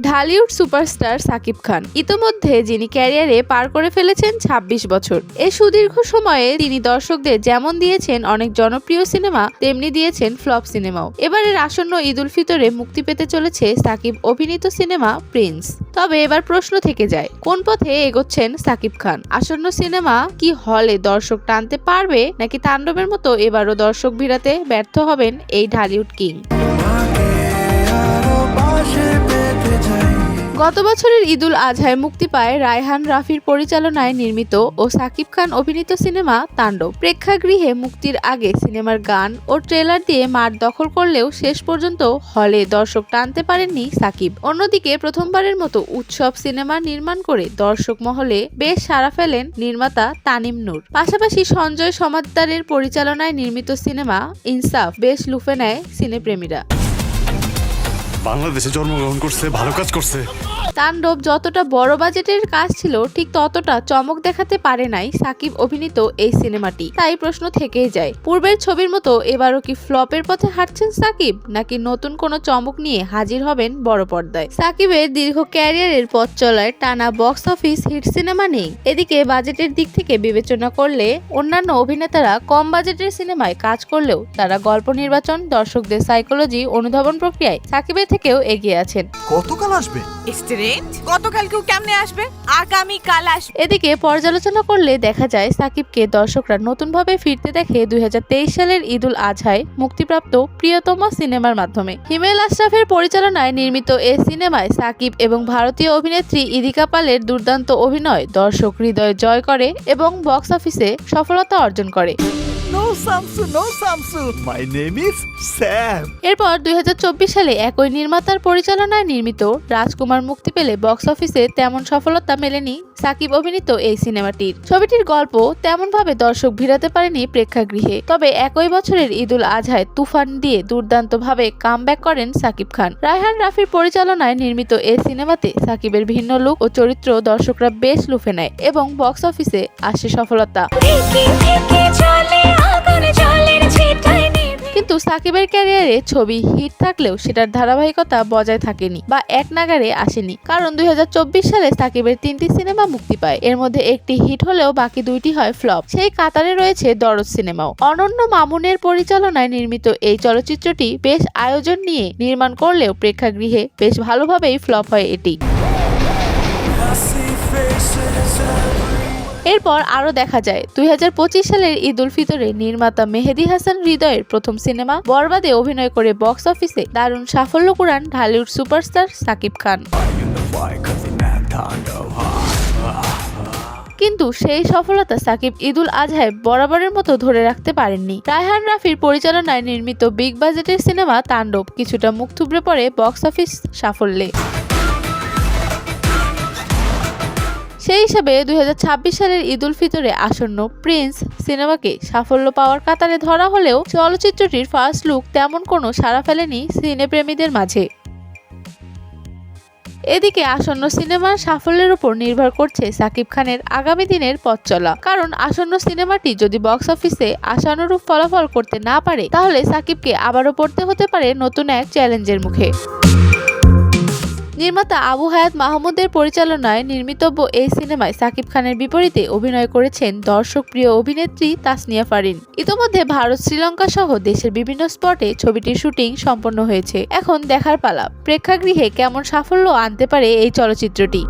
Dhallywood superstar Shakib Khan ইতোমধ্যে যিনি ক্যারিয়ারে পার করে ফেলেছেন ২৬ বছর। এই সুদীর্ঘ সময়ে তিনি দর্শকদের যেমন দিয়েছেন অনেক জনপ্রিয় সিনেমা, তেমনি দিয়েছেন ফ্লপ সিনেমাও। এবারের আসন্ন ঈদ উল ফিতরে মুক্তি পেতে চলেছে সাকিব অভিনীত সিনেমা প্রিন্স। তবে এবার প্রশ্ন থেকে যায়, কোন পথে এগোচ্ছেন সাকিব খান? আসন্ন সিনেমা কি হলে দর্শক টানতে পারবে, নাকি তাণ্ডবের মতো এবারও দর্শক ভিড়াতে ব্যর্থ হবেন এই ঢালিউড কিং? গত বছরের ঈদ উল আজহায় মুক্তি পায় রায়হান রাফির পরিচালনায় নির্মিত ও সাকিব খান অভিনীত সিনেমা তাণ্ডব। প্রেক্ষাগৃহে মুক্তির আগে সিনেমার গান ও ট্রেলার দিয়ে মাঠ দখল করলেও শেষ পর্যন্ত হলে দর্শক টানতে পারেননি সাকিব। অন্যদিকে প্রথমবারের মতো উৎসব সিনেমা নির্মাণ করে দর্শক মহলে বেশ সাড়া ফেলেন নির্মাতা তানিম নূর। পাশাপাশি সঞ্জয় সমাদ্দারের পরিচালনায় নির্মিত সিনেমা ইনসাফ বেশ লুফে নেয় সিনেপ্রেমীরা। বাংলাদেশে জন্মগ্রহণ করছে, ভালো কাজ করছে। তাণ্ডব যতটা বড় বাজেটের কাজ ছিল, ঠিক ততটা চমক দেখাতে পারে নাই সাকিব অভিনীত এই সিনেমাটি। তাই প্রশ্ন থেকেই যায়, পূর্বের ছবির মতো এবারও কি ফ্লপের পথে হাঁটছেন সাকিব, নাকি নতুন কোনো চমক নিয়ে হাজির হবেন বড় পর্দায়? সাকিবের দীর্ঘ ক্যারিয়ারের পথ চলায় টানা বক্স অফিস হিট সিনেমা নেই। এদিকে বাজেটের দিক থেকে বিবেচনা করলে অন্যান্য অভিনেতারা কম বাজেটের সিনেমায় কাজ করলেও তারা গল্প নির্বাচন, দর্শকদের সাইকোলজি অনুধাবন প্রক্রিয়ায় সাকিবের থেকেও এগিয়ে আছেন। কতকাল আসবে? গতকাল কেউ কেমনে আসবে? আগামীকাল আসবে। এদিকে পর্যালোচনা করলে দেখা যায় সাকিবকে দর্শকরা নতুনভাবে ফিরতে দেখে ২০২৩ সালের ঈদ উল আজহায় মুক্তিপ্রাপ্ত প্রিয়তম সিনেমার মাধ্যমে। হিমেল আশরাফের পরিচালনায় নির্মিত এই সিনেমায় সাকিব এবং ভারতীয় অভিনেত্রী ইদিকা পালের দুর্দান্ত অভিনয় দর্শক হৃদয় জয় করে এবং বক্স অফিসে সফলতা অর্জন করে। No Samsu, my name is Sam. এরপর ২০২৪ সালে একই নির্মাতার পরিচালনায় নির্মিত রাজকুমার মুক্তি পেলে বক্স অফিসে তেমন সফলতা মেলেনি সাকিব অভিনীত এই সিনেমাটির। ছবিটির গল্প তেমনভাবে দর্শক ভিড়াতে পারেনি প্রেক্ষাগৃহে। তবে একই বছরের ঈদ উল আজহায় তুফান দিয়ে দুর্দান্তভাবে কামব্যাক করেন সাকিব খান। রায়হান রাফির পরিচালনায় নির্মিত এই সিনেমাতে সাকিবের ভিন্ন লুক ও চরিত্র দর্শকরা বেশ লুফে নেয় এবং বক্স অফিসে আসে সফলতা। কিন্তু সাকিবের ক্যারিয়ারে ছবি হিট থাকলেও সেটার ধারাবাহিকতা বজায় থাকেনি বা এক নাগারে আসেনি। কারণ ২০২৪ সালে সাকিবের ৩টি সিনেমা মুক্তি পায়, এর মধ্যে একটি হিট হলেও বাকি 2টি হয় ফ্লপ। সেই কাতারে রয়েছে দরদ সিনেমাও। অনন্য মামুনের পরিচালনায় নির্মিত এই চলচ্চিত্রটি বেশ আয়োজন নিয়ে নির্মাণ করলেও প্রেক্ষাগৃহে বেশ ভালোভাবেই ফ্লপ হয় এটি। এরপর আরো দেখা যায় ২০২৫ সালের ঈদ উল ফিতরে নির্মাতা মেহেদী হাসান হৃদয়ের প্রথম সিনেমা বরবাদে অভিনয় করে বক্স অফিসে দারুণ সাফল্য কুড়ান ঢালিউড সুপারস্টার সাকিব খান। কিন্তু সেই সফলতা সাকিব ঈদ উল আজহায় বরাবরের মতো ধরে রাখতে পারেননি। রায়হান রাফির পরিচালনায় নির্মিত বিগ বাজেটের সিনেমা তাণ্ডব কিছুটা মুখ থুবড়ে পড়ে বক্স অফিস সাফল্যে। সেই হিসাবে ২০২৬ সালের ঈদ উল ফিতরে আসন্ন প্রিন্স সিনেমাকে সাফল্য পাওয়ার কাতারে ধরা হলেও চলচ্চিত্রটির ফার্স্ট লুক তেমন কোনো সাড়া ফেলেনি সিনেপ্রেমীদের মাঝে। এদিকে আসন্ন সিনেমার সাফল্যের উপর নির্ভর করছে সাকিব খানের আগামী দিনের পথ চলা। কারণ আসন্ন সিনেমাটি যদি বক্স অফিসে আশানুরূপ ফলাফল করতে না পারে, তাহলে সাকিবকে আবারও পড়তে হতে পারে নতুন এক চ্যালেঞ্জের মুখে। নির্মাতা আবু হায়াত মাহমুদের পরিচালনায় নির্মিতব্য এই সিনেমায় সাকিব খানের বিপরীতে অভিনয় করেছেন দর্শক প্রিয় অভিনেত্রী তাসনিয়া ফারিন। ইতোমধ্যে ভারত, শ্রীলঙ্কা সহ দেশের বিভিন্ন স্পটে ছবিটির শুটিং সম্পন্ন হয়েছে। এখন দেখার পালা প্রেক্ষাগৃহে কেমন সাফল্য আনতে পারে এই চলচ্চিত্রটি।